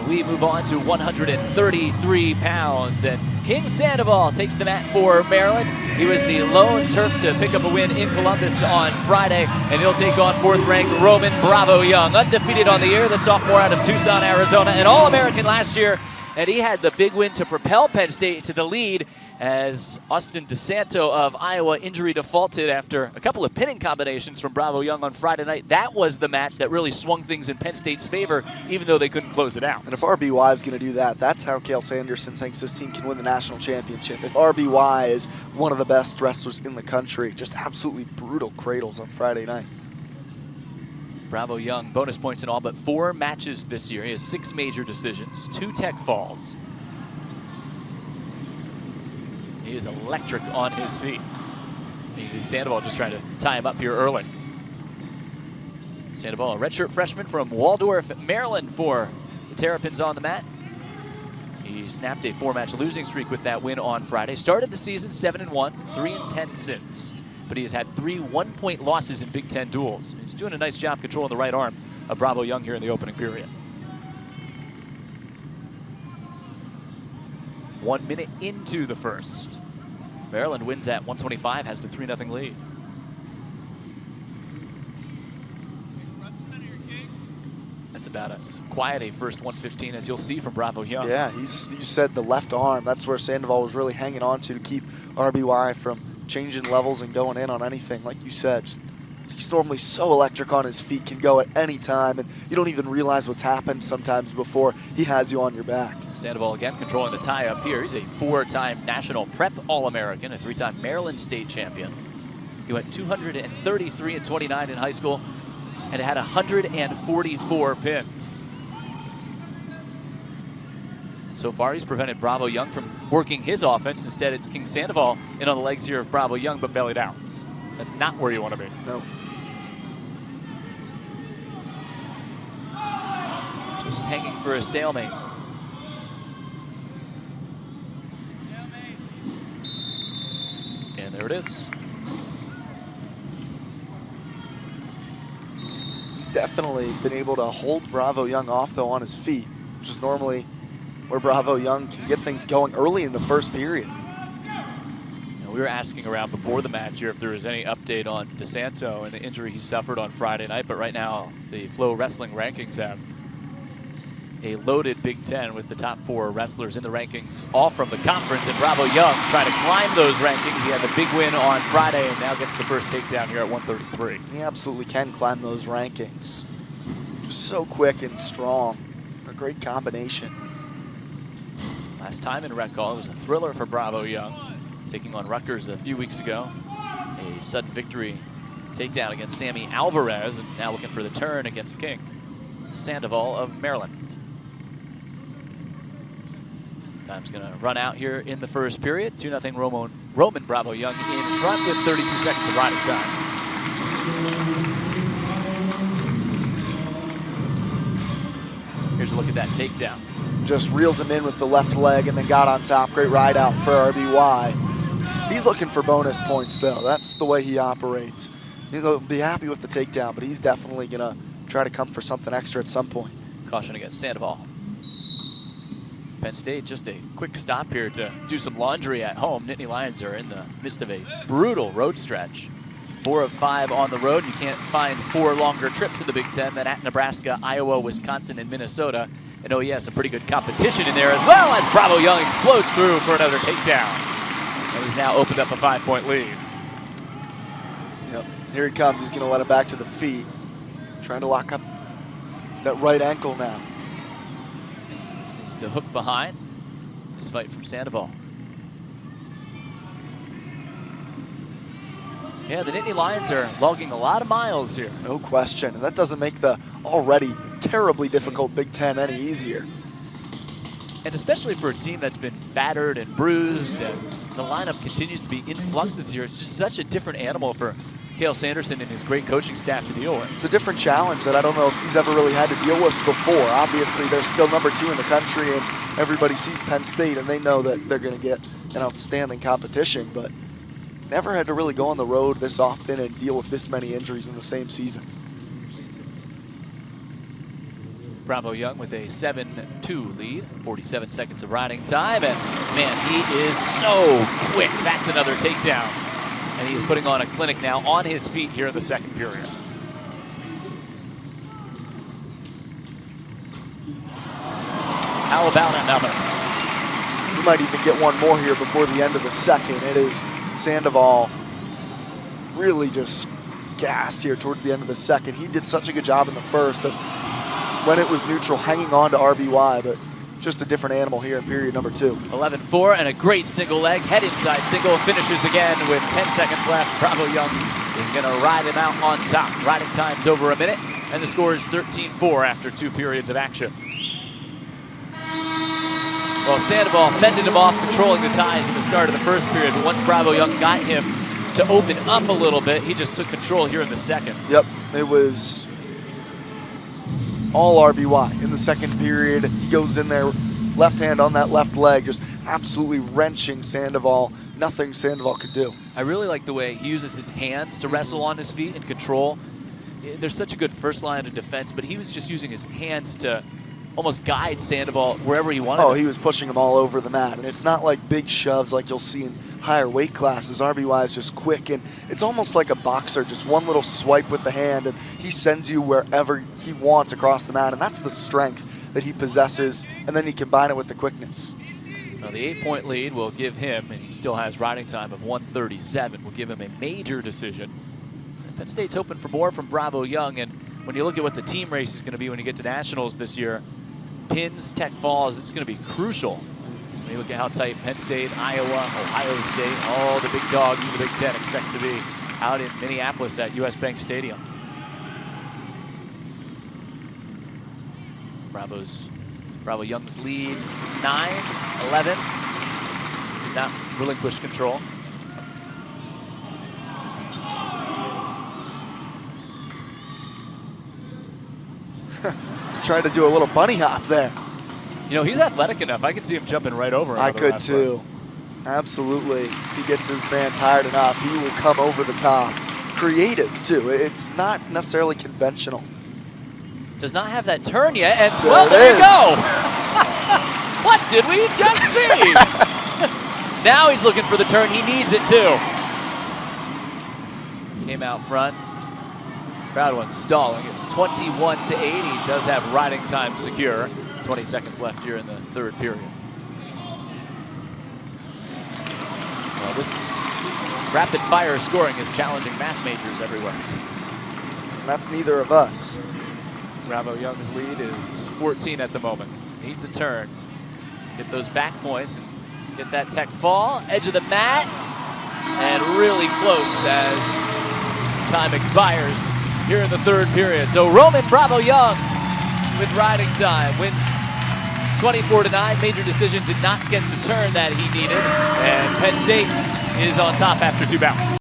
And we move on to 133 pounds. And King Sandoval takes the mat for Maryland. He was the lone Terp to pick up a win in Columbus on Friday. And he'll take on 4th-ranked Roman Bravo Young. Undefeated on the year, the sophomore out of Tucson, Arizona. An All-American last year. And he had the big win to propel Penn State to the lead as Austin DeSanto of Iowa injury defaulted after a couple of pinning combinations from Bravo Young on Friday night. That was the match that really swung things in Penn State's favor, even though they couldn't close it out. And if RBY is going to do that, that's how Cale Sanderson thinks this team can win the national championship. If RBY is one of the best wrestlers in the country, just absolutely brutal cradles on Friday night. Bravo Young, bonus points in all but 4 matches this year. He has 6 major decisions, 2 tech falls. He is electric on his feet. You see Sandoval just trying to tie him up here early. Sandoval, a redshirt freshman from Waldorf, Maryland for the Terrapins on the mat. He snapped a 4-match losing streak with that win on Friday. Started the season 7-1, 3-10 since. But he has had 3 1-point losses in Big Ten duels. He's doing a nice job controlling the right arm of Bravo Young here in the opening period. 1 minute into the first. Maryland wins at 125, has the 3-0 lead. That's about as quiet a first 115 as you'll see from Bravo Young. Yeah, you said the left arm. That's where Sandoval was really hanging on to keep RBY from changing levels and going in on anything. Like you said, he's normally so electric on his feet, can go at any time, and you don't even realize what's happened sometimes before he has you on your back. Sandoval again controlling the tie up here. He's a 4-time national prep All-American, a 3-time Maryland state champion. He went 233-29 in high school and had 144 pins. So far, he's prevented Bravo Young from working his offense. Instead, it's King Sandoval in on the legs here of Bravo Young, but bellied out. That's not where you want to be. No. Just hanging for a stalemate. And there it is. He's definitely been able to hold Bravo Young off, though, on his feet, which is normally where Bravo Young can get things going early in the first period. We were asking around before the match here if there was any update on DeSanto and the injury he suffered on Friday night, but right now the Flow Wrestling rankings have a loaded Big Ten with the top 4 wrestlers in the rankings, all from the conference, and Bravo Young trying to climb those rankings. He had the big win on Friday and now gets the first takedown here at 133. He absolutely can climb those rankings. Just so quick and strong. A great combination. Last time in Rec Hall, it was a thriller for Bravo Young, taking on Rutgers a few weeks ago. A sudden victory takedown against Sammy Alvarez, and now looking for the turn against King Sandoval of Maryland. Time's gonna run out here in the first period. 2-0 Roman Bravo Young in front with 32 seconds of riding time. Here's a look at that takedown. Just reeled him in with the left leg and then got on top. Great ride out for RBY. He's looking for bonus points, though. That's the way he operates. He'll be happy with the takedown, but he's definitely going to try to come for something extra at some point. Caution against Sandoval. Penn State, just a quick stop here to do some laundry at home. Nittany Lions are in the midst of a brutal road stretch. 4 of 5 on the road. You can't find 4 longer trips in the Big Ten than at Nebraska, Iowa, Wisconsin, and Minnesota. And oh yeah, some pretty good competition in there as well as Bravo Young explodes through for another takedown. And he's now opened up a 5-point lead. Yep, here he comes. He's going to let him back to the feet. Trying to lock up that right ankle now. Seems to hook behind. This fight from Sandoval. Yeah, the Nittany Lions are logging a lot of miles here. No question. And that doesn't make the already terribly difficult Big Ten any easier. And especially for a team that's been battered and bruised, and the lineup continues to be in flux this year. It's just such a different animal for Cale Sanderson and his great coaching staff to deal with. It's a different challenge that I don't know if he's ever really had to deal with before. Obviously, they're still #2 in the country, and everybody sees Penn State, and they know that they're going to get an outstanding competition, but never had to really go on the road this often and deal with this many injuries in the same season. Bravo Young with a 7-2 lead, 47 seconds of riding time, and man, he is so quick. That's another takedown. And he's putting on a clinic now on his feet here in the second period. How about another? We might even get one more here before the end of the second. It is Sandoval really just gassed here towards the end of the second. He did such a good job in the first of when it was neutral, hanging on to RBY, but just a different animal here in period number 2. 11-4 and a great single leg, head inside single, finishes again with 10 seconds left. Bravo Young is going to ride him out on top. Riding time's over a minute, and the score is 13-4 after 2 periods of action. Well, Sandoval fended him off, controlling the ties in the start of the first period, but once Bravo Young got him to open up a little bit, he just took control here in the second. Yep, it was all RBY in the second period. He goes in there, left hand on that left leg, just absolutely wrenching Sandoval. Nothing Sandoval could do. I really like the way he uses his hands to wrestle on his feet and control. There's such a good first line of defense, but he was just using his hands to almost guide Sandoval wherever he wanted. Oh, he was pushing him all over the mat. And it's not like big shoves like you'll see in higher weight classes. RBY is just quick, and it's almost like a boxer, just one little swipe with the hand, and he sends you wherever he wants across the mat, and that's the strength that he possesses, and then you combine it with the quickness. Now the 8-point lead will give him, and he still has riding time of 1:37, will give him a major decision. Penn State's hoping for more from Bravo Young, and when you look at what the team race is going to be when you get to nationals this year, pins, tech falls, it's going to be crucial. When you look at how tight Penn State, Iowa, Ohio State, all the big dogs in the Big Ten expect to be out in Minneapolis at US Bank Stadium. Bravo Young's lead 9-11. Did not relinquish control. Tried to do a little bunny hop there. You know, he's athletic enough. I could see him jumping right over him. I could too. Absolutely. If he gets his man tired enough, he will come over the top. Creative too. It's not necessarily conventional. Does not have that turn yet, and well, there you go. What did we just see? Now he's looking for the turn. He needs it too. Came out front. Crowd one stalling. It's 21-8. He does have riding time secure. 20 seconds left here in the third period. Well, this rapid fire scoring is challenging math majors everywhere. And that's neither of us. Bravo Young's lead is 14 at the moment. Needs a turn. Get those back points and get that tech fall. Edge of the mat. And really close as time expires here in the third period. So Roman Bravo Young with riding time wins 24-9. Major decision, did not get the turn that he needed. And Penn State is on top after 2 bouts.